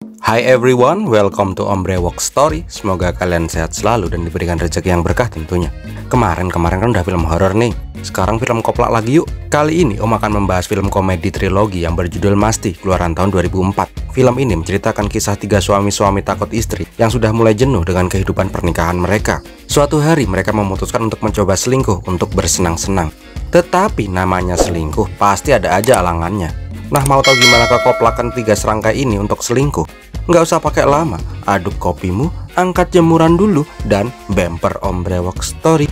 Hi everyone, welcome to Ombre Walk Story. Semoga kalian sehat selalu dan diberikan rezeki yang berkah tentunya. Kemarin kan udah film horor nih. Sekarang film koplak lagi yuk. Kali ini Om akan membahas film komedi trilogi yang berjudul Masti, keluaran tahun 2004. Film ini menceritakan kisah tiga suami-suami takut istri yang sudah mulai jenuh dengan kehidupan pernikahan mereka. Suatu hari mereka memutuskan untuk mencoba selingkuh untuk bersenang-senang. Tetapi namanya selingkuh pasti ada aja alangannya. Nah, mau tahu gimana kekoplakan tiga serangkai ini untuk selingkuh? Nggak usah pakai lama, aduk kopimu, angkat jemuran dulu, dan bumper Ombre Walk Story.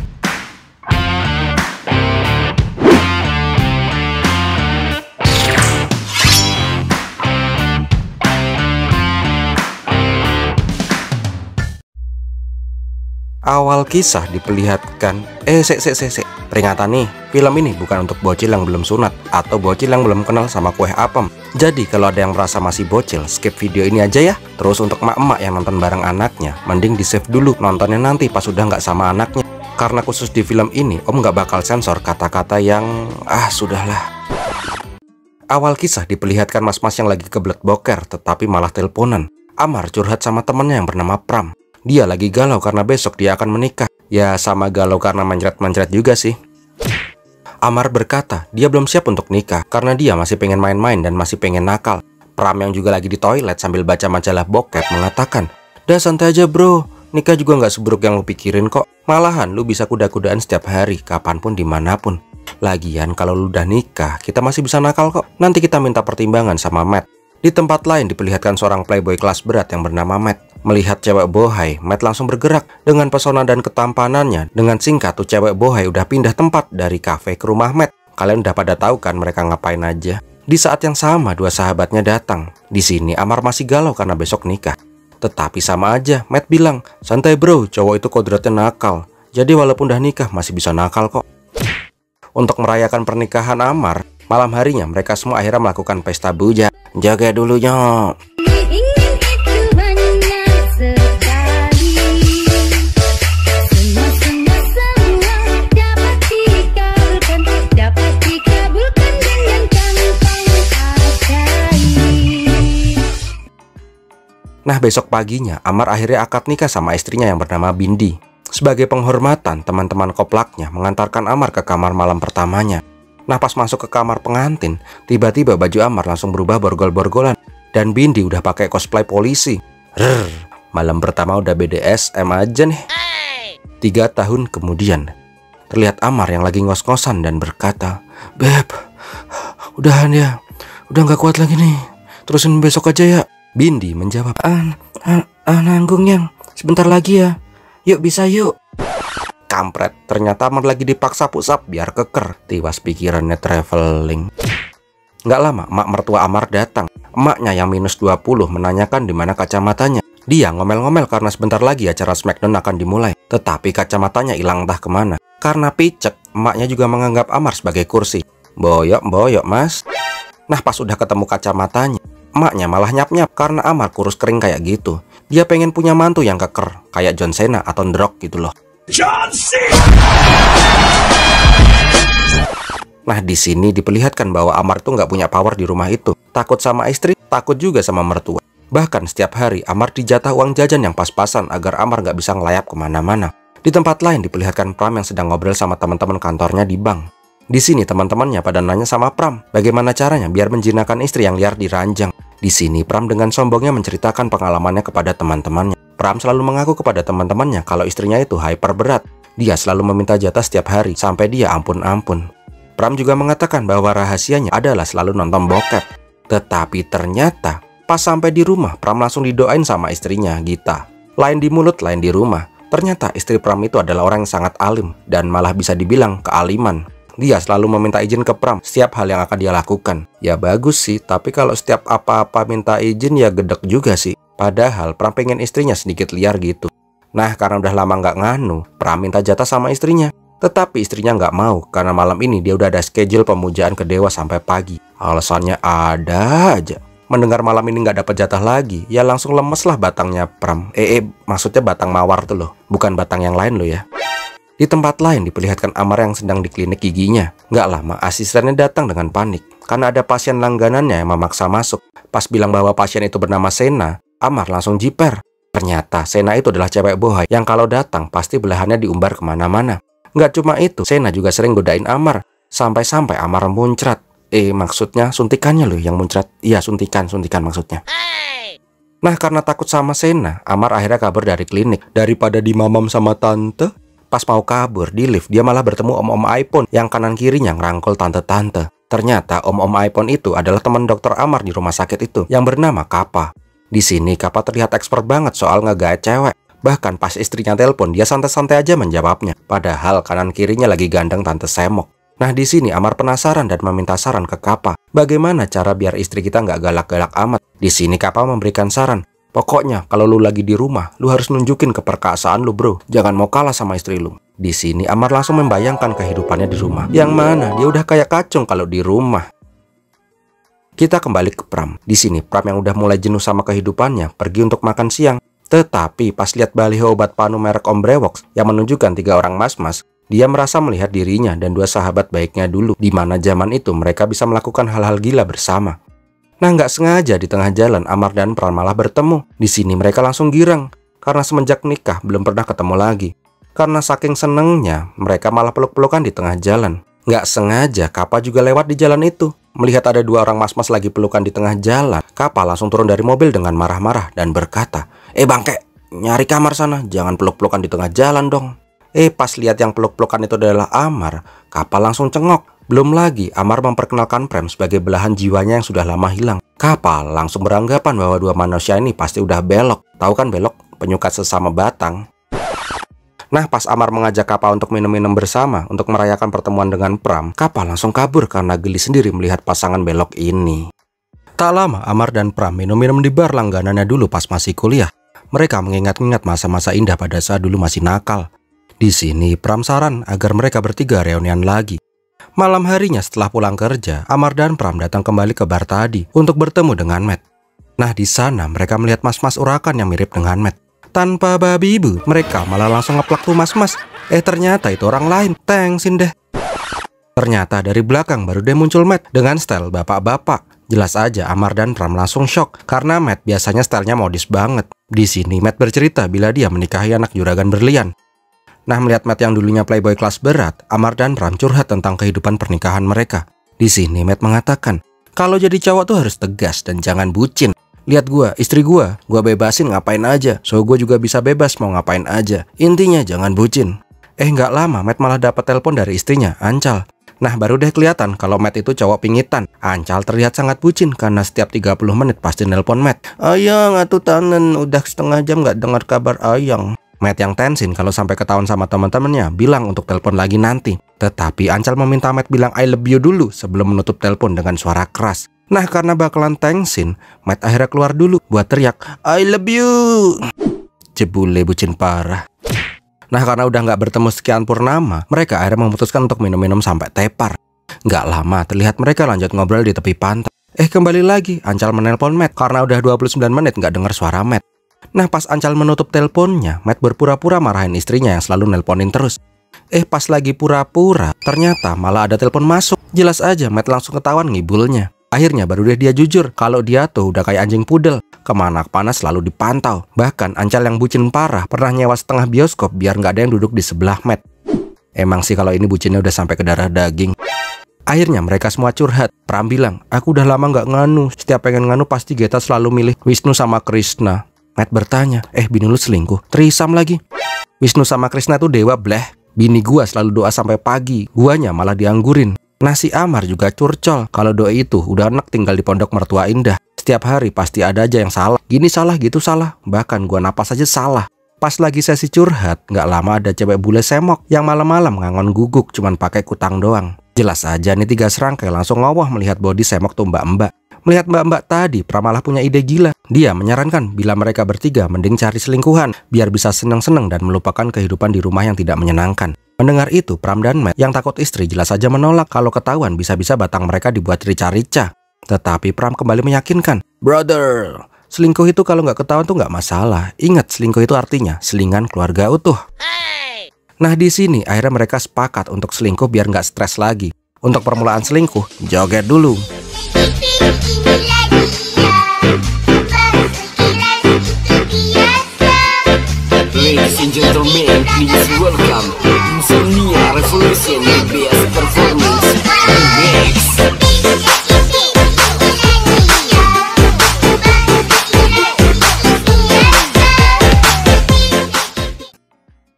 Awal kisah diperlihatkan peringatan nih, film ini bukan untuk bocil yang belum sunat atau bocil yang belum kenal sama kue apem. Jadi kalau ada yang merasa masih bocil, skip video ini aja ya. Terus untuk emak-emak yang nonton bareng anaknya, mending di save dulu, nontonnya nanti pas udah nggak sama anaknya. Karena khusus di film ini, Om nggak bakal sensor kata-kata yang sudahlah. Awal kisah diperlihatkan mas-mas yang lagi kebelet boker, tetapi malah teleponan. Amar curhat sama temennya yang bernama Pram. Dia lagi galau karena besok dia akan menikah. Ya sama galau karena mencret-mencret juga sih. Amar berkata dia belum siap untuk nikah karena dia masih pengen main-main dan masih pengen nakal. Pram yang juga lagi di toilet sambil baca majalah bokep mengatakan, "Dah santai aja bro, nikah juga nggak seburuk yang lu pikirin kok. Malahan lu bisa kuda-kudaan setiap hari, kapanpun dimanapun. Lagian kalau lu udah nikah, kita masih bisa nakal kok. Nanti kita minta pertimbangan sama Matt." Di tempat lain diperlihatkan seorang playboy kelas berat yang bernama Matt. Melihat cewek bohai, Matt langsung bergerak. Dengan pesona dan ketampanannya, dengan singkat tuh cewek bohai udah pindah tempat dari kafe ke rumah Matt. Kalian udah pada tahu kan mereka ngapain aja. Di saat yang sama dua sahabatnya datang. Di sini Amar masih galau karena besok nikah. Tetapi sama aja, Matt bilang, "Santai bro, cowok itu kodratnya nakal. Jadi walaupun udah nikah masih bisa nakal kok." Untuk merayakan pernikahan Amar, malam harinya mereka semua akhirnya melakukan pesta buja. Jaga dulu nyok. Nah, besok paginya Amar akhirnya akad nikah sama istrinya yang bernama Bindi. Sebagai penghormatan, teman-teman koplaknya mengantarkan Amar ke kamar malam pertamanya. Nah, pas masuk ke kamar pengantin, tiba-tiba baju Amar langsung berubah borgol-borgolan. Dan Bindi udah pakai cosplay polisi. Malam pertama udah BDSM aja nih. 3 tahun kemudian, terlihat Amar yang lagi ngos-ngosan dan berkata, "Beb, udahan ya, udah gak kuat lagi nih, terusin besok aja ya." Bindi menjawab, nanggung yang, sebentar lagi ya, yuk bisa yuk." Kampret, ternyata Amar lagi dipaksa pusap biar keker. Tiwas pikirannya traveling. Nggak lama, emak mertua Amar datang. Emaknya yang minus 20 menanyakan di mana kacamatanya. Dia ngomel-ngomel karena sebentar lagi acara Smackdown akan dimulai. Tetapi kacamatanya hilang entah kemana. Karena picek, emaknya juga menganggap Amar sebagai kursi. Boyok mas. Nah, pas udah ketemu kacamatanya, emaknya malah nyap-nyap karena Amar kurus kering kayak gitu. Dia pengen punya mantu yang keker, kayak John Cena atau The Rock gitu loh. John Cena. Nah, di sini diperlihatkan bahwa Amar tuh nggak punya power di rumah itu. Takut sama istri, takut juga sama mertua. Bahkan setiap hari Amar dijatah uang jajan yang pas-pasan agar Amar nggak bisa ngelayap kemana-mana. Di tempat lain diperlihatkan Pram yang sedang ngobrol sama teman-teman kantornya di bank. Di sini teman-temannya pada nanya sama Pram, bagaimana caranya biar menjinakkan istri yang liar di ranjang. Di sini Pram dengan sombongnya menceritakan pengalamannya kepada teman-temannya. Pram selalu mengaku kepada teman-temannya kalau istrinya itu hyper berat. Dia selalu meminta jatah setiap hari sampai dia ampun-ampun. Pram juga mengatakan bahwa rahasianya adalah selalu nonton bokep. Tetapi ternyata pas sampai di rumah, Pram langsung didoain sama istrinya, Gita. Lain di mulut, lain di rumah. Ternyata istri Pram itu adalah orang yang sangat alim dan malah bisa dibilang kealiman. Dia selalu meminta izin ke Pram setiap hal yang akan dia lakukan. Ya bagus sih, tapi kalau setiap apa-apa minta izin ya gedek juga sih. Padahal Pram pengen istrinya sedikit liar gitu. Nah, karena udah lama nggak nganu, Pram minta jatah sama istrinya. Tetapi istrinya nggak mau karena malam ini dia udah ada schedule pemujaan ke dewa sampai pagi. Alasannya ada aja. Mendengar malam ini nggak dapat jatah lagi, ya langsung lemes lah batangnya Pram. Maksudnya batang mawar tuh loh, bukan batang yang lain loh ya. Di tempat lain diperlihatkan Amar yang sedang di klinik giginya. Nggak lama asistennya datang dengan panik karena ada pasien langganannya yang memaksa masuk. Pas bilang bahwa pasien itu bernama Sena, Amar langsung jiper. Ternyata Sena itu adalah cewek bohai yang kalau datang pasti belahannya diumbar kemana-mana. Nggak cuma itu, Sena juga sering godain Amar. Sampai-sampai Amar muncrat. Maksudnya suntikannya loh yang muncrat. Iya, suntikan maksudnya. Nah, karena takut sama Sena, Amar akhirnya kabur dari klinik. Daripada dimamam sama tante, pas mau kabur di lift, dia malah bertemu om-om iPhone yang kanan kirinya ngerangkul tante-tante. Ternyata om-om iPhone itu adalah teman dokter Amar di rumah sakit itu yang bernama Kappa. Di sini Kappa terlihat expert banget soal ngegaet cewek. Bahkan pas istrinya telepon, dia santai-santai aja menjawabnya. Padahal kanan kirinya lagi gandeng tante Semok. Nah, di sini Amar penasaran dan meminta saran ke Kappa. Bagaimana cara biar istri kita nggak galak-galak amat? Di sini Kappa memberikan saran. Pokoknya kalau lu lagi di rumah, lu harus nunjukin keperkasaan lu, bro. Jangan mau kalah sama istri lu. Di sini Amar langsung membayangkan kehidupannya di rumah. Yang mana dia udah kayak kacung kalau di rumah. Kita kembali ke Pram. Di sini Pram yang udah mulai jenuh sama kehidupannya pergi untuk makan siang. Tetapi pas lihat baliho obat panu merek Om Brewoks yang menunjukkan 3 orang mas-mas, dia merasa melihat dirinya dan 2 sahabat baiknya dulu, di mana zaman itu mereka bisa melakukan hal-hal gila bersama. Nah, nggak sengaja di tengah jalan Amar dan Pram malah bertemu. Di sini mereka langsung girang karena semenjak nikah belum pernah ketemu lagi. Karena saking senengnya mereka malah peluk-pelukan di tengah jalan. Nggak sengaja Kappa juga lewat di jalan itu. Melihat ada 2 orang mas-mas lagi pelukan di tengah jalan, Kappa langsung turun dari mobil dengan marah-marah dan berkata, bangke, nyari kamar sana, jangan peluk-pelukan di tengah jalan dong. Pas lihat yang peluk-pelukan itu adalah Amar, Kappa langsung cengok. Belum lagi Amar memperkenalkan Pram sebagai belahan jiwanya yang sudah lama hilang. Kappa langsung beranggapan bahwa 2 manusia ini pasti udah belok. Tahu kan belok? Penyuka sesama batang. Nah, pas Amar mengajak Kappa untuk minum-minum bersama untuk merayakan pertemuan dengan Pram, Kappa langsung kabur karena geli sendiri melihat pasangan belok ini. Tak lama Amar dan Pram minum-minum di bar langganannya dulu pas masih kuliah. Mereka mengingat-ingat masa-masa indah pada saat dulu masih nakal. Di sini Pram saran agar mereka bertiga reunian lagi. Malam harinya setelah pulang kerja, Amar dan Pram datang kembali ke bar tadi untuk bertemu dengan Matt. Nah, di sana mereka melihat mas-mas urakan yang mirip dengan Matt. Tanpa babi ibu, mereka malah langsung ngeplak tuh mas-mas. Ternyata itu orang lain. Thanksin deh. Ternyata dari belakang baru deh muncul Matt dengan style bapak-bapak. Jelas aja Amar dan Pram langsung shock karena Matt biasanya stylenya modis banget. Di sini Matt bercerita bila dia menikahi anak juragan berlian. Nah, melihat Matt yang dulunya playboy kelas berat, Amar dan Pram curhat tentang kehidupan pernikahan mereka. Di sini Matt mengatakan, kalau jadi cowok tuh harus tegas dan jangan bucin. Lihat gua, istri gua bebasin ngapain aja, so gua juga bisa bebas mau ngapain aja. Intinya jangan bucin. Nggak lama Matt malah dapat telepon dari istrinya, Ancal. Nah, baru deh kelihatan kalau Matt itu cowok pingitan. Ancal terlihat sangat bucin karena setiap 30 menit pasti nelpon Matt. Ayang, atuh tanen, udah setengah jam nggak dengar kabar Ayang. Matt yang tensin kalau sampai ketahuan sama teman-temannya bilang untuk telepon lagi nanti. Tetapi Ancal meminta Matt bilang I love you dulu sebelum menutup telepon dengan suara keras. Nah, karena bakalan tensin, Matt akhirnya keluar dulu buat teriak I love you. Jebule bucin parah. Nah, karena udah nggak bertemu sekian purnama, mereka akhirnya memutuskan untuk minum-minum sampai tepar. Nggak lama terlihat mereka lanjut ngobrol di tepi pantai. Kembali lagi Ancal menelpon Matt karena udah 29 menit nggak dengar suara Matt. Nah, pas Ancal menutup teleponnya, Matt berpura-pura marahin istrinya yang selalu nelponin terus. Pas lagi pura-pura, ternyata malah ada telepon masuk. Jelas aja Matt langsung ketahuan ngibulnya. Akhirnya baru deh dia jujur kalau dia tuh udah kayak anjing pudel, kemana panas selalu dipantau. Bahkan Ancal yang bucin parah pernah nyewa setengah bioskop biar nggak ada yang duduk di sebelah Matt. Emang sih kalau ini bucinnya udah sampai ke darah daging. Akhirnya mereka semua curhat. Pram bilang, aku udah lama nggak nganu, setiap pengen nganu pasti Geta selalu milih Wisnu sama Krishna. Matt bertanya, bini lu selingkuh? Trisam lagi. Wisnu sama Krishna tuh dewa bleh. Bini gua selalu doa sampai pagi, guanya malah dianggurin. Nah, si Amar juga curcol kalau doi itu udah enak tinggal di pondok mertua indah. Setiap hari pasti ada aja yang salah. Gini salah, gitu salah. Bahkan gua napas aja salah. Pas lagi sesi curhat, nggak lama ada cewek bule semok yang malam-malam ngangon guguk cuman pakai kutang doang. Jelas aja nih 3 serangkai langsung ngowoh melihat body semok tuh mbak-mbak. Melihat mbak-mbak tadi, Pram malah punya ide gila. Dia menyarankan bila mereka bertiga mending cari selingkuhan biar bisa seneng-seneng dan melupakan kehidupan di rumah yang tidak menyenangkan. Mendengar itu, Pram dan Matt yang takut istri jelas saja menolak kalau ketahuan bisa-bisa batang mereka dibuat rica-rica. Tetapi Pram kembali meyakinkan, brother, selingkuh itu kalau nggak ketahuan tuh nggak masalah. Ingat, selingkuh itu artinya selingan keluarga utuh. Nah di sini akhirnya mereka sepakat untuk selingkuh biar nggak stres lagi. Untuk permulaan selingkuh, joget dulu. Ladies and gentlemen, please welcome Insomnia Revolution, the best performance remix.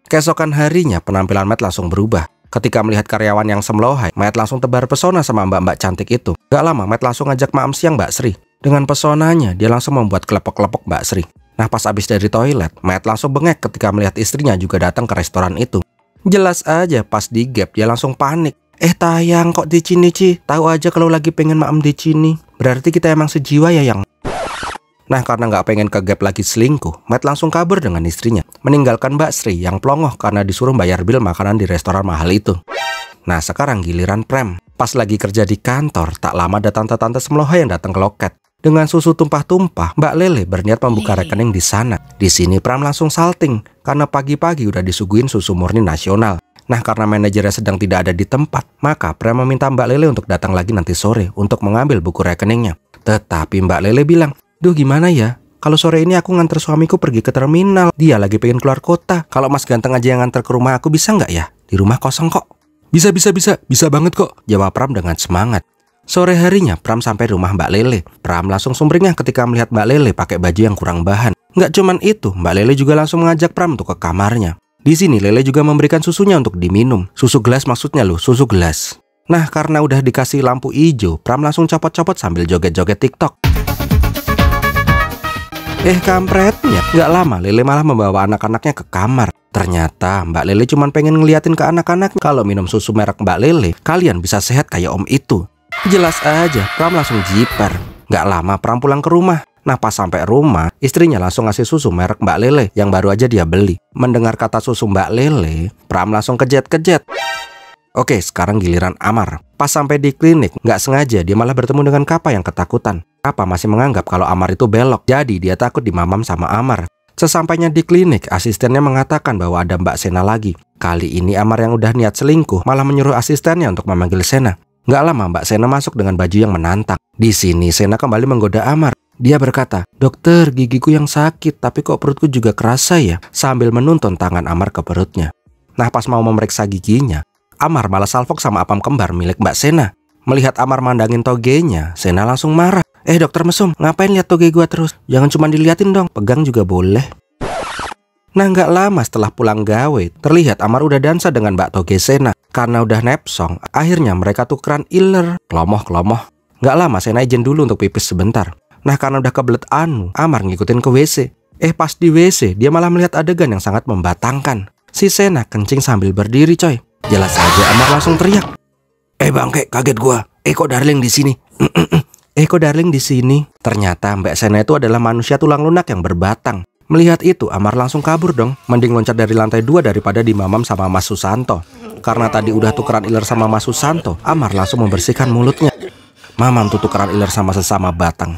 Keesokan harinya penampilan Matt langsung berubah. Ketika melihat karyawan yang semlohai, Matt langsung tebar pesona sama mbak-mbak cantik itu. Gak lama Matt langsung ngajak makan siang Mbak Sri. Dengan pesonanya, dia langsung membuat kelepok-kelepok Mbak Sri. Nah pas abis dari toilet, Matt langsung bengek ketika melihat istrinya juga datang ke restoran itu. Jelas aja pas di gap dia langsung panik. Tayang kok di sini Ci? Tahu aja kalau lagi pengen maem di sini. Berarti kita emang sejiwa ya yang. Nah karena nggak pengen ke gap lagi selingkuh, Matt langsung kabur dengan istrinya, meninggalkan Mbak Sri yang plongoh karena disuruh bayar bil makanan di restoran mahal itu. Nah sekarang giliran Prem. Pas lagi kerja di kantor, tak lama ada tante-tante semlohai yang datang ke loket. Dengan susu tumpah-tumpah, Mbak Lele berniat membuka rekening di sana. Di sini Pram langsung salting karena pagi-pagi udah disuguhin susu murni nasional. Nah karena manajernya sedang tidak ada di tempat, maka Pram meminta Mbak Lele untuk datang lagi nanti sore untuk mengambil buku rekeningnya. Tetapi Mbak Lele bilang, "Duh gimana ya? Kalau sore ini aku nganter suamiku pergi ke terminal. Dia lagi pengen keluar kota. Kalau Mas Ganteng aja yang nganter ke rumah aku bisa nggak ya? Di rumah kosong kok." Bisa banget kok, jawab Pram dengan semangat. Sore harinya Pram sampai rumah Mbak Lele. Pram langsung sumringah ketika melihat Mbak Lele pakai baju yang kurang bahan. Nggak cuman itu, Mbak Lele juga langsung mengajak Pram untuk ke kamarnya. Di sini Lele juga memberikan susunya untuk diminum. Susu gelas maksudnya loh, susu gelas. Nah karena udah dikasih lampu hijau, Pram langsung copot-copot sambil joget-joget TikTok. Kampretnya, nggak lama Lele malah membawa anak-anaknya ke kamar. Ternyata Mbak Lele cuma pengen ngeliatin ke anak-anak kalau minum susu merek Mbak Lele, kalian bisa sehat kayak om itu. Jelas aja, Pram langsung jiper. Nggak lama Pram pulang ke rumah. Nah pas sampai rumah, istrinya langsung ngasih susu merek Mbak Lele yang baru aja dia beli. Mendengar kata susu Mbak Lele, Pram langsung kejet-kejet. Oke, sekarang giliran Amar. Pas sampai di klinik, nggak sengaja dia malah bertemu dengan Kappa yang ketakutan. Kappa masih menganggap kalau Amar itu belok, jadi dia takut dimamam sama Amar. Sesampainya di klinik, asistennya mengatakan bahwa ada Mbak Sena lagi. Kali ini Amar yang udah niat selingkuh malah menyuruh asistennya untuk memanggil Sena. Nggak lama Mbak Sena masuk dengan baju yang menantang. Di sini Sena kembali menggoda Amar. Dia berkata, "Dokter, gigiku yang sakit, tapi kok perutku juga kerasa ya?" Sambil menuntun tangan Amar ke perutnya. Nah pas mau memeriksa giginya, Amar malah salfok sama apam kembar milik Mbak Sena. Melihat Amar mandangin togenya, Sena langsung marah. Dokter mesum, ngapain lihat toge gua terus? Jangan cuma diliatin dong, pegang juga boleh." Nah nggak lama setelah pulang gawe, terlihat Amar udah dansa dengan Mbak Toge Sena. Karena udah nepsong, akhirnya mereka tukeran iler, kelomoh. Nggak lama Sena izin dulu untuk pipis sebentar. Nah karena udah kebelet Amar ngikutin ke WC. Pas di WC, dia malah melihat adegan yang sangat membatangkan. Si Sena kencing sambil berdiri coy. Jelas aja Amar langsung teriak. Bangke, kaget gua. Kok darling di sini? Kok darling di sini? Ternyata Mbak Sena itu adalah manusia tulang lunak yang berbatang. Melihat itu, Amar langsung kabur dong. Mending loncat dari lantai 2 daripada dimamam sama Mas Susanto. Karena tadi udah tukeran iler sama Mas Susanto, Amar langsung membersihkan mulutnya. Mamam tuh tukeran iler sama sesama batang.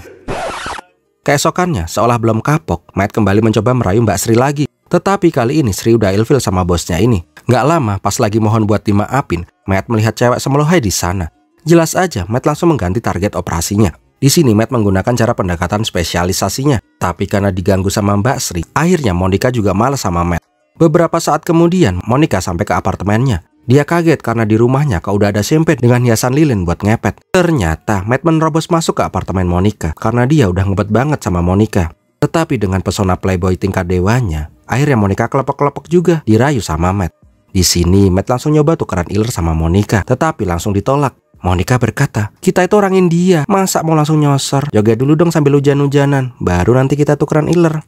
Keesokannya, seolah belum kapok, Matt kembali mencoba merayu Mbak Sri lagi. Tetapi kali ini Sri udah ilfil sama bosnya ini. Nggak lama, pas lagi mohon buat dimaafin, Matt melihat cewek semlohai di sana. Jelas aja, Matt langsung mengganti target operasinya. Di sini Matt menggunakan cara pendekatan spesialisasinya. Tapi karena diganggu sama Mbak Sri, akhirnya Monica juga malas sama Matt. Beberapa saat kemudian, Monica sampai ke apartemennya. Dia kaget karena di rumahnya kok udah ada sempet dengan hiasan lilin buat ngepet. Ternyata Matt menerobos masuk ke apartemen Monica karena dia udah ngebet banget sama Monica. Tetapi dengan pesona playboy tingkat dewanya, akhirnya Monica kelepek-kelepek juga dirayu sama Matt. Di sini Matt langsung nyoba tukeran iler sama Monica, tetapi langsung ditolak. Monica berkata, "Kita itu orang India, masa mau langsung nyosor? Joget dulu dong sambil hujan-hujanan, baru nanti kita tukeran iler."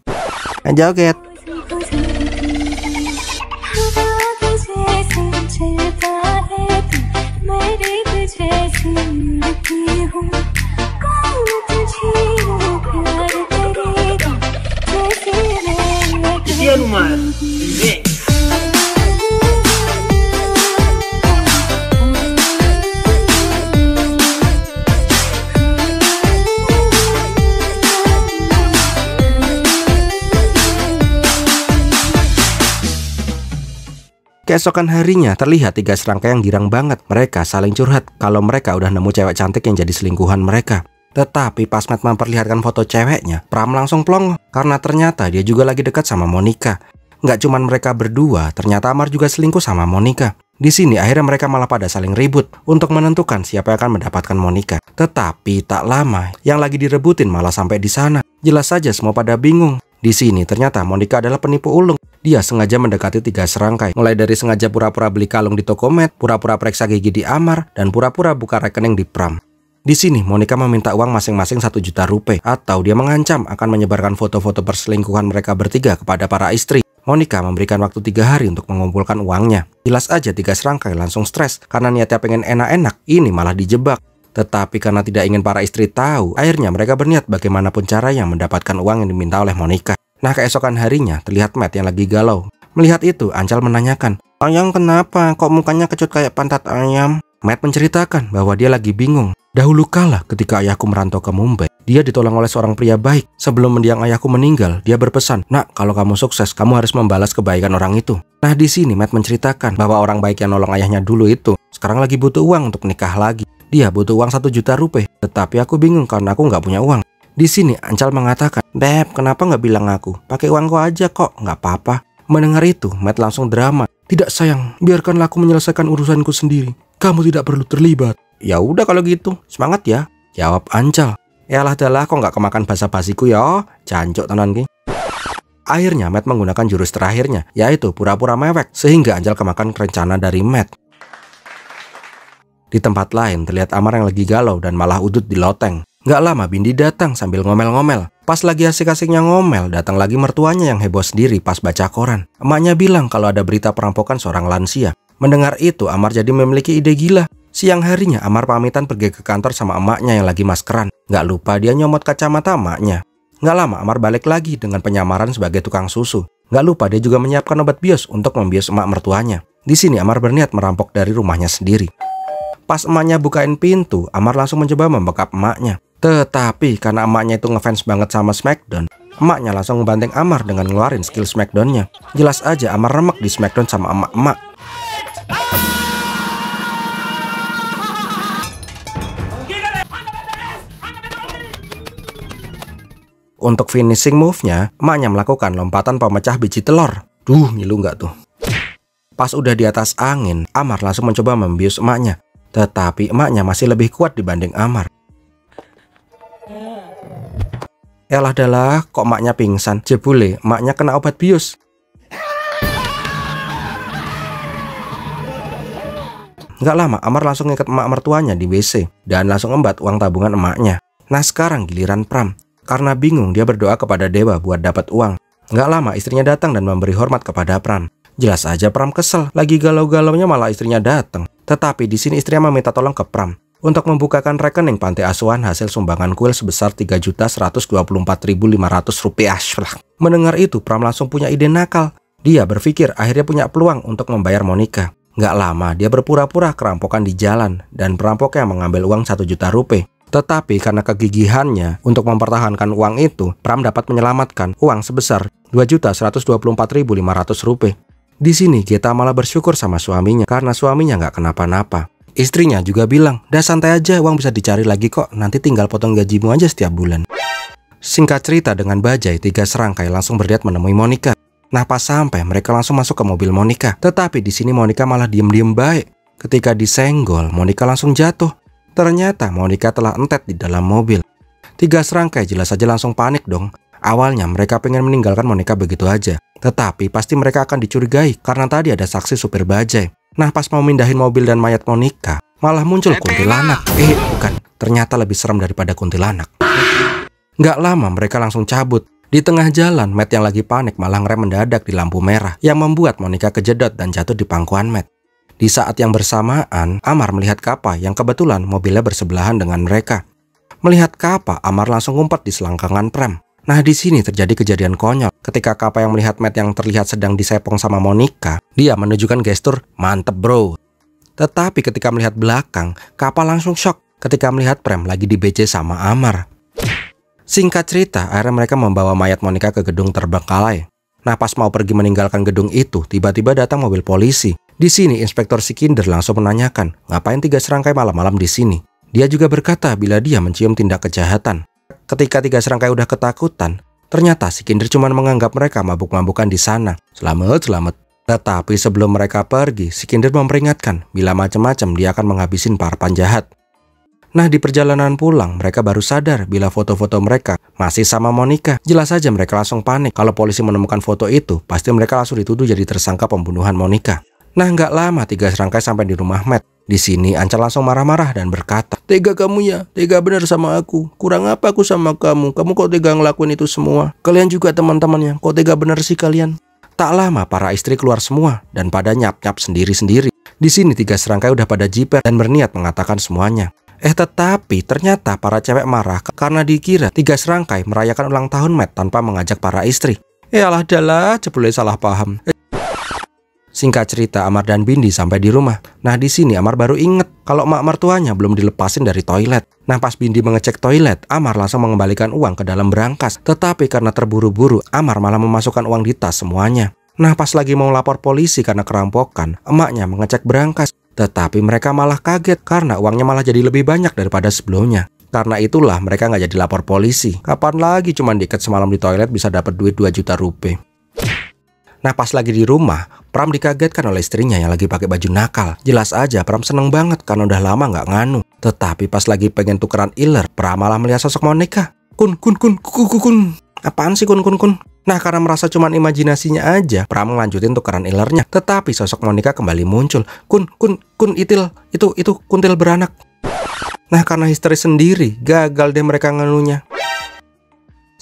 Joget. Keesokan harinya terlihat 3 serangkai yang girang banget. Mereka saling curhat kalau mereka udah nemu cewek cantik yang jadi selingkuhan mereka. Tetapi pas Matt memperlihatkan foto ceweknya, Pram langsung plong karena ternyata dia juga lagi dekat sama Monica. Nggak cuman mereka berdua, ternyata Amar juga selingkuh sama Monica. Di sini akhirnya mereka malah pada saling ribut untuk menentukan siapa yang akan mendapatkan Monica. Tetapi tak lama, yang lagi direbutin malah sampai di sana. Jelas saja semua pada bingung. Di sini ternyata Monica adalah penipu ulung. Dia sengaja mendekati 3 serangkai, mulai dari sengaja pura-pura beli kalung di toko Matt, pura-pura periksa gigi di Amar, dan pura-pura buka rekening di Pram. Di sini Monica meminta uang masing-masing 1 juta rupiah, atau dia mengancam akan menyebarkan foto-foto perselingkuhan mereka bertiga kepada para istri. Monica memberikan waktu 3 hari untuk mengumpulkan uangnya. Jelas aja 3 serangkai langsung stres karena niatnya pengen enak-enak, ini malah dijebak. Tetapi karena tidak ingin para istri tahu, akhirnya mereka berniat bagaimanapun caranya mendapatkan uang yang diminta oleh Monica. Nah, keesokan harinya terlihat Matt yang lagi galau. Melihat itu, Ancal menanyakan, "Ayang kenapa? Kok mukanya kecut kayak pantat ayam?" Matt menceritakan bahwa dia lagi bingung. Dahulu kala ketika ayahku merantau ke Mumbai, dia ditolong oleh seorang pria baik. Sebelum mendiang ayahku meninggal, dia berpesan, "Nak, kalau kamu sukses, kamu harus membalas kebaikan orang itu." Nah, di sini Matt menceritakan bahwa orang baik yang nolong ayahnya dulu itu sekarang lagi butuh uang untuk nikah lagi. Dia butuh uang 1 juta rupiah, tetapi aku bingung karena aku nggak punya uang. Di sini Ancal mengatakan, "Beb, kenapa nggak bilang aku? Pakai uangku aja kok, nggak apa-apa." Mendengar itu, Matt langsung drama. "Tidak sayang, biarkanlah aku menyelesaikan urusanku sendiri. Kamu tidak perlu terlibat." "Ya udah kalau gitu, semangat ya," jawab Ancal. "Yalah dalah, kok nggak kemakan basa-basiku ya, jancuk tenan ki." Akhirnya Matt menggunakan jurus terakhirnya, yaitu pura-pura mewek, sehingga Ancal kemakan rencana dari Matt. Di tempat lain terlihat Amar yang lagi galau dan malah udut di loteng. Gak lama Bindi datang sambil ngomel-ngomel. Pas lagi asik-asiknya ngomel, datang lagi mertuanya yang heboh sendiri pas baca koran. Emaknya bilang kalau ada berita perampokan seorang lansia. Mendengar itu, Amar jadi memiliki ide gila. Siang harinya Amar pamitan pergi ke kantor sama emaknya yang lagi maskeran. Gak lupa dia nyomot kacamata emaknya. Gak lama Amar balik lagi dengan penyamaran sebagai tukang susu. Gak lupa dia juga menyiapkan obat bios untuk membius emak mertuanya. Di sini Amar berniat merampok dari rumahnya sendiri. Pas emaknya bukain pintu, Amar langsung mencoba membekap emaknya. Tetapi karena emaknya itu ngefans banget sama Smackdown, emaknya langsung membanting Amar dengan ngeluarin skill Smackdown-nya. Jelas aja Amar remek di Smackdown sama emak-emak. Untuk finishing move-nya, emaknya melakukan lompatan pemecah biji telur. Duh, ngilu nggak tuh? Pas udah di atas angin, Amar langsung mencoba membius emaknya. Tetapi emaknya masih lebih kuat dibanding Amar. Elah dalah, kok emaknya pingsan? Jebule, emaknya kena obat bius. Gak lama, Amar langsung ngikat emak mertuanya di WC dan langsung embat uang tabungan emaknya. Nah sekarang giliran Pram. Karena bingung, dia berdoa kepada dewa buat dapat uang. Gak lama istrinya datang dan memberi hormat kepada Pram. Jelas aja Pram kesel, lagi galau-galaunya malah istrinya datang. Tetapi di sini istrinya meminta tolong ke Pram untuk membukakan rekening panti asuhan hasil sumbangan kuil sebesar 3.124.500 rupiah. Mendengar itu, Pram langsung punya ide nakal. Dia berpikir akhirnya punya peluang untuk membayar Monica. Gak lama, dia berpura-pura kerampokan di jalan dan perampoknya mengambil uang 1 juta rupiah. Tetapi karena kegigihannya untuk mempertahankan uang itu, Pram dapat menyelamatkan uang sebesar 2.124.500 rupiah. Di sini Geta malah bersyukur sama suaminya karena suaminya nggak kenapa-napa. Istrinya juga bilang, "Dah santai aja, uang bisa dicari lagi kok, nanti tinggal potong gajimu aja setiap bulan." Singkat cerita, dengan bajai 3 serangkai langsung berniat menemui Monica. Nah pas sampai, mereka langsung masuk ke mobil Monica. Tetapi di sini Monica malah diem-diem baik. Ketika disenggol, Monica langsung jatuh. Ternyata Monica telah entet di dalam mobil. 3 serangkai jelas saja langsung panik dong. Awalnya mereka pengen meninggalkan Monica begitu aja. Tetapi pasti mereka akan dicurigai karena tadi ada saksi supir bajai. Nah pas mau mindahin mobil dan mayat Monica, malah muncul kuntilanak. Bukan, ternyata lebih serem daripada kuntilanak. Gak lama mereka langsung cabut. Di tengah jalan, Matt yang lagi panik malah ngerem mendadak di lampu merah yang membuat Monica kejedot dan jatuh di pangkuan Matt. Di saat yang bersamaan, Amar melihat Kappa yang kebetulan mobilnya bersebelahan dengan mereka. Melihat Kappa, Amar langsung ngumpet di selangkangan Pram. Nah di sini terjadi kejadian konyol. Ketika Kappa yang melihat Matt yang terlihat sedang disepong sama Monica, dia menunjukkan gestur mantep bro. Tetapi ketika melihat belakang, Kappa langsung shock ketika melihat Pram lagi di BC sama Amar. Singkat cerita, akhirnya mereka membawa mayat Monica ke gedung terbengkalai. Nah, pas mau pergi meninggalkan gedung itu, tiba-tiba datang mobil polisi. Di sini Inspektur Sikinder langsung menanyakan, ngapain 3 serangkai malam-malam di sini? Dia juga berkata bila dia mencium tindak kejahatan. Ketika 3 serangkai udah ketakutan, ternyata Sikinder cuma menganggap mereka mabuk-mabukan di sana. Selamat. Tetapi sebelum mereka pergi, Sikinder memperingatkan bila macam-macam dia akan menghabisin para penjahat. Nah, di perjalanan pulang, mereka baru sadar bila foto-foto mereka masih sama Monica. Jelas saja mereka langsung panik. Kalau polisi menemukan foto itu, pasti mereka langsung dituduh jadi tersangka pembunuhan Monica. Nah, nggak lama 3 serangkai sampai di rumah Matt. Di sini Ancal langsung marah-marah dan berkata, "Tega kamu ya, tega bener sama aku. Kurang apa aku sama kamu? Kamu kok tega ngelakuin itu semua? Kalian juga teman-temannya, kok tega bener sih kalian?" Tak lama para istri keluar semua dan pada nyap-nyap sendiri-sendiri. Di sini 3 serangkai udah pada jiper dan berniat mengatakan semuanya. Tetapi ternyata para cewek marah karena dikira 3 serangkai merayakan ulang tahun Matt tanpa mengajak para istri. Alah dalah, jebule salah paham. Singkat cerita, Amar dan Bindi sampai di rumah. Nah, di sini Amar baru inget kalau mak mertuanya belum dilepasin dari toilet. Nah, pas Bindi mengecek toilet, Amar langsung mengembalikan uang ke dalam berangkas. Tetapi karena terburu-buru, Amar malah memasukkan uang di tas semuanya. Nah, pas lagi mau lapor polisi karena kerampokan, emaknya mengecek berangkas. Tetapi mereka malah kaget karena uangnya malah jadi lebih banyak daripada sebelumnya. Karena itulah mereka nggak jadi lapor polisi. Kapan lagi cuman diikat semalam di toilet bisa dapat duit 2 juta rupiah. Nah, pas lagi di rumah, Pram dikagetkan oleh istrinya yang lagi pakai baju nakal. Jelas aja Pram seneng banget karena udah lama nggak nganu. Tetapi pas lagi pengen tukeran iler, Pram malah melihat sosok Monica. Kun. Apaan sih kun? Nah, karena merasa cuman imajinasinya aja, Pram ngelanjutin tukeran ilernya. Tetapi sosok Monica kembali muncul. Kun, itil, itu kuntil beranak. Nah, karena histeris sendiri, gagal deh mereka nganunya.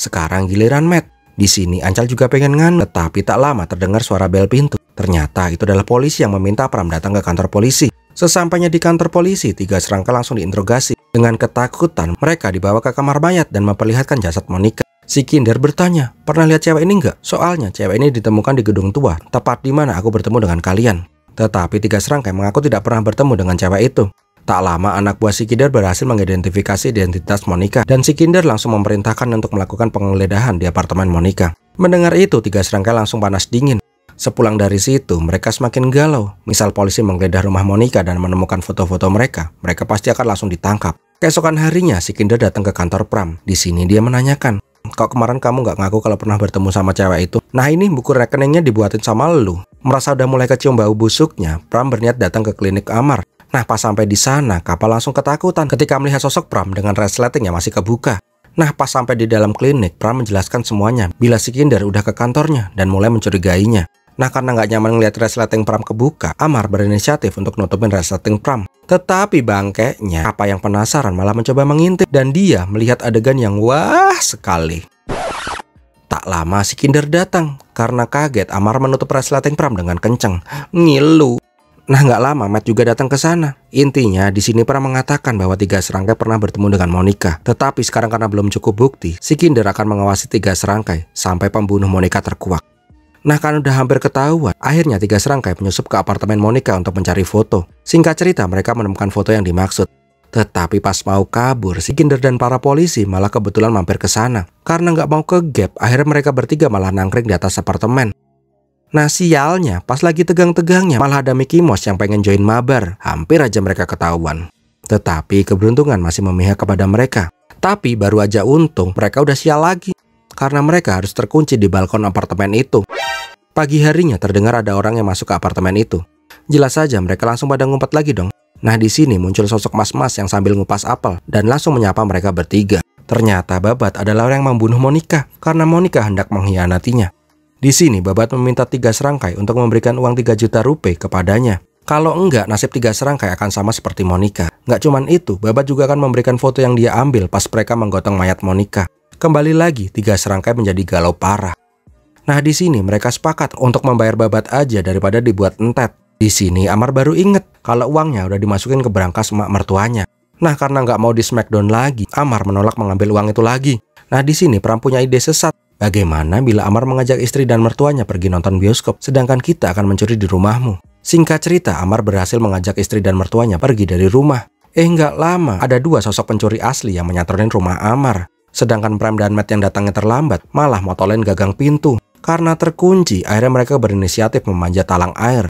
Sekarang giliran Matt. Di sini Ancal juga pengen nganu, tetapi tak lama terdengar suara bel pintu. Ternyata itu adalah polisi yang meminta Pram datang ke kantor polisi. Sesampainya di kantor polisi, 3 serangkai langsung diinterogasi. Dengan ketakutan, mereka dibawa ke kamar mayat dan memperlihatkan jasad Monica. Sikinder bertanya, "Pernah lihat cewek ini nggak? Soalnya cewek ini ditemukan di gedung tua, tepat di mana aku bertemu dengan kalian." Tetapi 3 serangkai mengaku tidak pernah bertemu dengan cewek itu. Tak lama anak buah Sikinder berhasil mengidentifikasi identitas Monica dan Sikinder langsung memerintahkan untuk melakukan penggeledahan di apartemen Monica. Mendengar itu 3 serangkai langsung panas dingin. Sepulang dari situ mereka semakin galau. Misal polisi menggeledah rumah Monica dan menemukan foto-foto mereka pasti akan langsung ditangkap. Keesokan harinya Sikinder datang ke kantor Pram. Di sini dia menanyakan, "Kok kemarin kamu nggak ngaku kalau pernah bertemu sama cewek itu? Nah, ini buku rekeningnya dibuatin sama lu." Merasa udah mulai kecium bau busuknya, Pram berniat datang ke klinik Amar. Nah, pas sampai di sana, Kapal langsung ketakutan ketika melihat sosok Pram dengan resleting yang masih kebuka. Nah, pas sampai di dalam klinik, Pram menjelaskan semuanya bila Sikinder udah ke kantornya dan mulai mencurigainya. Nah, karena nggak nyaman ngeliat resleting Pram kebuka, Amar berinisiatif untuk nutupin resleting Pram. Tetapi bangkeknya, apa yang penasaran malah mencoba mengintip dan dia melihat adegan yang wah sekali. Tak lama Sikinder datang. Karena kaget, Amar menutup resleting Pram dengan kenceng. Ngilu. Nah, nggak lama Matt juga datang ke sana. Intinya di sini Pram mengatakan bahwa 3 serangkai pernah bertemu dengan Monica. Tetapi sekarang karena belum cukup bukti, Sikinder akan mengawasi 3 serangkai sampai pembunuh Monica terkuak. Nah, kan udah hampir ketahuan, akhirnya 3 serangkai menyusup ke apartemen Monica untuk mencari foto. Singkat cerita, mereka menemukan foto yang dimaksud. Tetapi pas mau kabur, Sikinder dan para polisi malah kebetulan mampir ke sana. Karena nggak mau ke gap, akhirnya mereka bertiga malah nangkring di atas apartemen. Nah, sialnya, pas lagi tegang-tegangnya malah ada Mickey Mouse yang pengen join mabar. Hampir aja mereka ketahuan. Tetapi keberuntungan masih memihak kepada mereka. Tapi baru aja untung, mereka udah sial lagi. Karena mereka harus terkunci di balkon apartemen itu. Pagi harinya terdengar ada orang yang masuk ke apartemen itu. Jelas saja mereka langsung pada ngumpet lagi dong. Nah, di sini muncul sosok mas-mas yang sambil ngupas apel dan langsung menyapa mereka bertiga. Ternyata Babat adalah orang yang membunuh Monica karena Monica hendak mengkhianatinya. Di sini Babat meminta 3 serangkai untuk memberikan uang 3 juta rupiah kepadanya. Kalau enggak, nasib 3 serangkai akan sama seperti Monica. Nggak cuman itu, Babat juga akan memberikan foto yang dia ambil pas mereka menggotong mayat Monica. Kembali lagi, 3 serangkai menjadi galau parah. Nah, di sini mereka sepakat untuk membayar Babat aja daripada dibuat entet. Di sini Amar baru inget kalau uangnya udah dimasukin ke berangkas emak mertuanya. Nah, karena nggak mau di smackdown lagi, Amar menolak mengambil uang itu lagi. Nah, di sini Pram punya ide sesat. Bagaimana bila Amar mengajak istri dan mertuanya pergi nonton bioskop, sedangkan kita akan mencuri di rumahmu? Singkat cerita, Amar berhasil mengajak istri dan mertuanya pergi dari rumah. Nggak lama, ada 2 sosok pencuri asli yang menyatronin rumah Amar. Sedangkan Prem dan Matt yang datangnya terlambat malah motolin gagang pintu. Karena terkunci, akhirnya mereka berinisiatif memanjat talang air.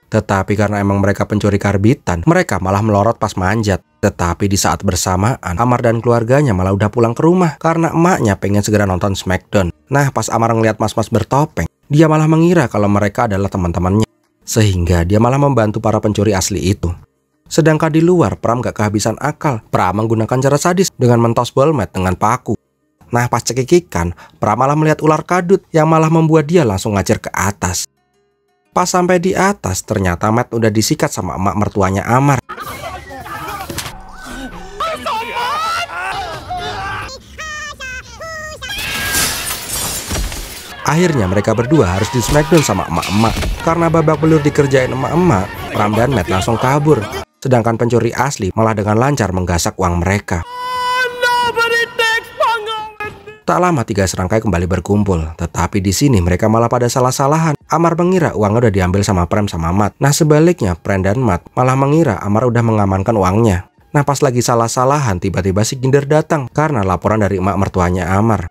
Tetapi karena emang mereka pencuri karbitan, mereka malah melorot pas manjat. Tetapi di saat bersamaan, Amar dan keluarganya malah udah pulang ke rumah karena emaknya pengen segera nonton Smackdown. Nah, pas Amar ngeliat mas-mas bertopeng, dia malah mengira kalau mereka adalah teman-temannya. Sehingga dia malah membantu para pencuri asli itu. Sedangkan di luar, Pram gak kehabisan akal. Pram menggunakan cara sadis dengan mentos Bolmet dengan paku. Nah, pas cekikikan, Pram malah melihat ular kadut yang malah membuat dia langsung ngajar ke atas. Pas sampai di atas, ternyata Matt udah disikat sama emak mertuanya Amar. Akhirnya mereka berdua harus di Smackdown sama emak-emak. Karena babak belur dikerjain emak-emak, Pram dan Matt langsung kabur. Sedangkan pencuri asli malah dengan lancar menggasak uang mereka. Tak lama 3 serangkai kembali berkumpul, tetapi di sini mereka malah pada salah-salahan. Amar mengira uangnya udah diambil sama Prem sama Matt. Nah sebaliknya, Prem dan Matt malah mengira Amar udah mengamankan uangnya. Nah pas lagi salah-salahan, tiba-tiba si Kinder datang karena laporan dari emak mertuanya Amar.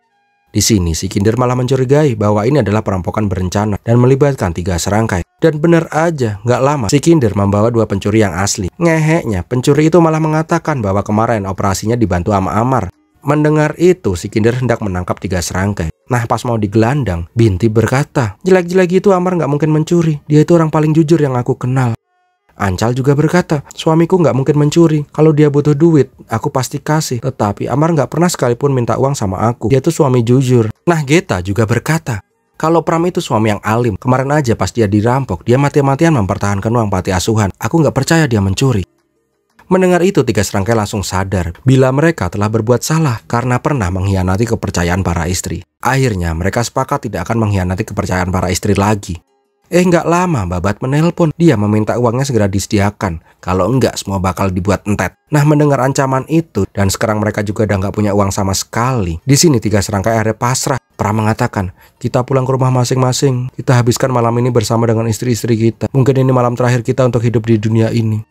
Di sini si Kinder malah mencurigai bahwa ini adalah perampokan berencana dan melibatkan 3 serangkai. Dan benar aja, nggak lama si Kinder membawa 2 pencuri yang asli. Ngeheknya, pencuri itu malah mengatakan bahwa kemarin operasinya dibantu sama Amar. Mendengar itu, si Kinder hendak menangkap 3 serangkai. Nah, pas mau digelandang, Binti berkata, jelek-jelek gitu Amar nggak mungkin mencuri. Dia itu orang paling jujur yang aku kenal. Ancal juga berkata, suamiku nggak mungkin mencuri. Kalau dia butuh duit, aku pasti kasih. Tetapi Amar nggak pernah sekalipun minta uang sama aku. Dia tuh suami jujur. Nah, Geta juga berkata, kalau Pram itu suami yang alim. Kemarin aja pas dia dirampok, dia mati-matian mempertahankan uang panti asuhan. Aku nggak percaya dia mencuri. Mendengar itu 3 serangkai langsung sadar bila mereka telah berbuat salah karena pernah mengkhianati kepercayaan para istri. Akhirnya mereka sepakat tidak akan mengkhianati kepercayaan para istri lagi. Nggak lama Babat menelpon, dia meminta uangnya segera disediakan. Kalau enggak semua bakal dibuat entet. Nah mendengar ancaman itu dan sekarang mereka juga udah nggak punya uang sama sekali. Di sini 3 serangkai akhirnya pasrah. Pram mengatakan, kita pulang ke rumah masing-masing. Kita habiskan malam ini bersama dengan istri-istri kita. Mungkin ini malam terakhir kita untuk hidup di dunia ini.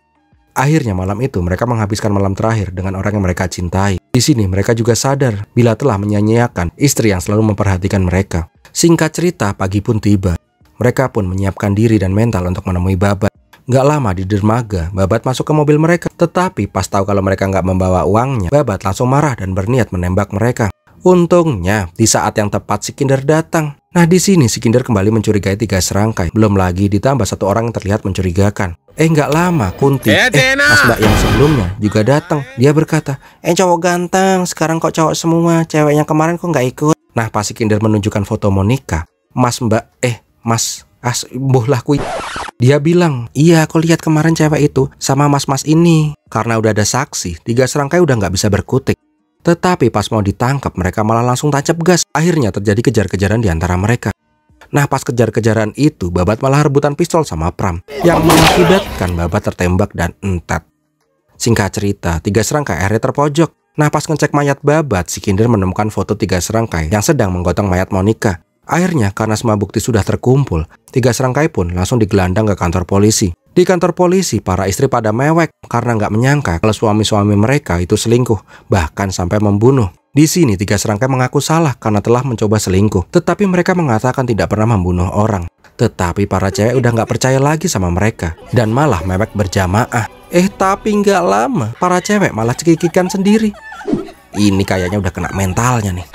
Akhirnya malam itu mereka menghabiskan malam terakhir dengan orang yang mereka cintai. Di sini mereka juga sadar bila telah menyia-nyiakan istri yang selalu memperhatikan mereka. Singkat cerita, pagi pun tiba. Mereka pun menyiapkan diri dan mental untuk menemui Babat. Gak lama di dermaga, Babat masuk ke mobil mereka. Tetapi pas tahu kalau mereka nggak membawa uangnya, Babat langsung marah dan berniat menembak mereka. Untungnya di saat yang tepat si Kinder datang. Nah di sini si Kinder kembali mencurigai 3 serangkai. Belum lagi ditambah 1 orang yang terlihat mencurigakan. Nggak lama Kunti, pas Mbak yang sebelumnya juga datang. Dia berkata, cowok ganteng, sekarang kok cowok semua, ceweknya kemarin kok nggak ikut. Nah pas si Kinder menunjukkan foto Monica, Mas, bohlah kui. Dia bilang, iya aku lihat kemarin cewek itu sama mas-mas ini. Karena udah ada saksi, 3 serangkai udah nggak bisa berkutik. Tetapi pas mau ditangkap mereka malah langsung tancap gas. Akhirnya terjadi kejar-kejaran di antara mereka. Nah pas kejar-kejaran itu Babat malah rebutan pistol sama Pram yang mengakibatkan Babat tertembak dan entet. Singkat cerita 3 serangkai akhirnya terpojok. Nah pas ngecek mayat Babat, si Kinder menemukan foto 3 serangkai yang sedang menggotong mayat Monica. Akhirnya karena semua bukti sudah terkumpul, 3 serangkai pun langsung digelandang ke kantor polisi. Di kantor polisi para istri pada mewek karena nggak menyangka kalau suami-suami mereka itu selingkuh, bahkan sampai membunuh. Di sini 3 serangkai mengaku salah karena telah mencoba selingkuh. Tetapi mereka mengatakan tidak pernah membunuh orang. Tetapi para cewek udah nggak percaya lagi sama mereka dan malah mewek berjamaah. Tapi nggak lama para cewek malah cekikikan sendiri. Ini kayaknya udah kena mentalnya nih.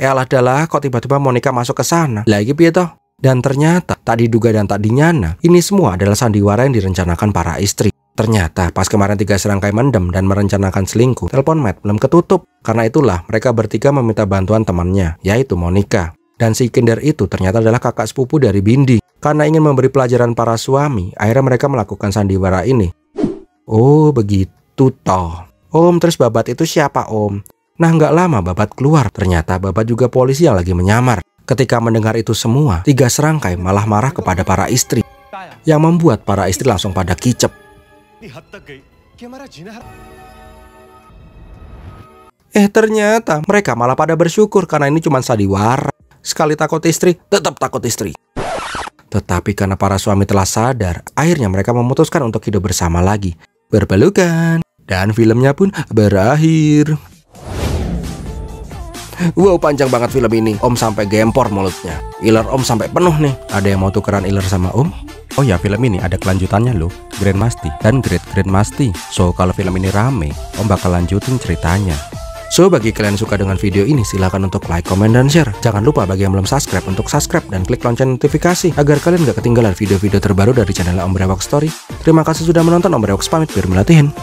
Alah dalah kok tiba-tiba Monica masuk ke sana. Lagi piye toh? Dan ternyata tak diduga dan tak dinyana, ini semua adalah sandiwara yang direncanakan para istri. Ternyata pas kemarin 3 serangkai mendem dan merencanakan selingkuh, telepon Matt belum ketutup. Karena itulah mereka bertiga meminta bantuan temannya, yaitu Monica. Dan si Kinder itu ternyata adalah kakak sepupu dari Bindi. Karena ingin memberi pelajaran para suami, akhirnya mereka melakukan sandiwara ini. Oh begitu toh. Om, terus Babat itu siapa om? Nah nggak lama Babat keluar. Ternyata Babat juga polisi yang lagi menyamar. Ketika mendengar itu semua, 3 serangkai malah marah kepada para istri. Yang membuat para istri langsung pada kicep. Ternyata mereka malah pada bersyukur karena ini cuma sandiwara. Sekali takut istri, tetap takut istri. Tetapi karena para suami telah sadar, akhirnya mereka memutuskan untuk hidup bersama lagi. Berpelukan. Dan filmnya pun berakhir. Wow, panjang banget film ini. Om sampai gempor mulutnya. Iler Om sampai penuh nih. Ada yang mau tukeran iler sama Om? Oh ya, film ini ada kelanjutannya loh, Grandmasty dan Great Grandmasty. So kalau film ini rame, Om bakal lanjutin ceritanya. So bagi kalian suka dengan video ini, silahkan untuk like, comment, dan share. Jangan lupa bagi yang belum subscribe untuk subscribe dan klik lonceng notifikasi agar kalian gak ketinggalan video-video terbaru dari channel Om Brewok Story. Terima kasih sudah menonton. Om Brewok pamit, biar melatihin.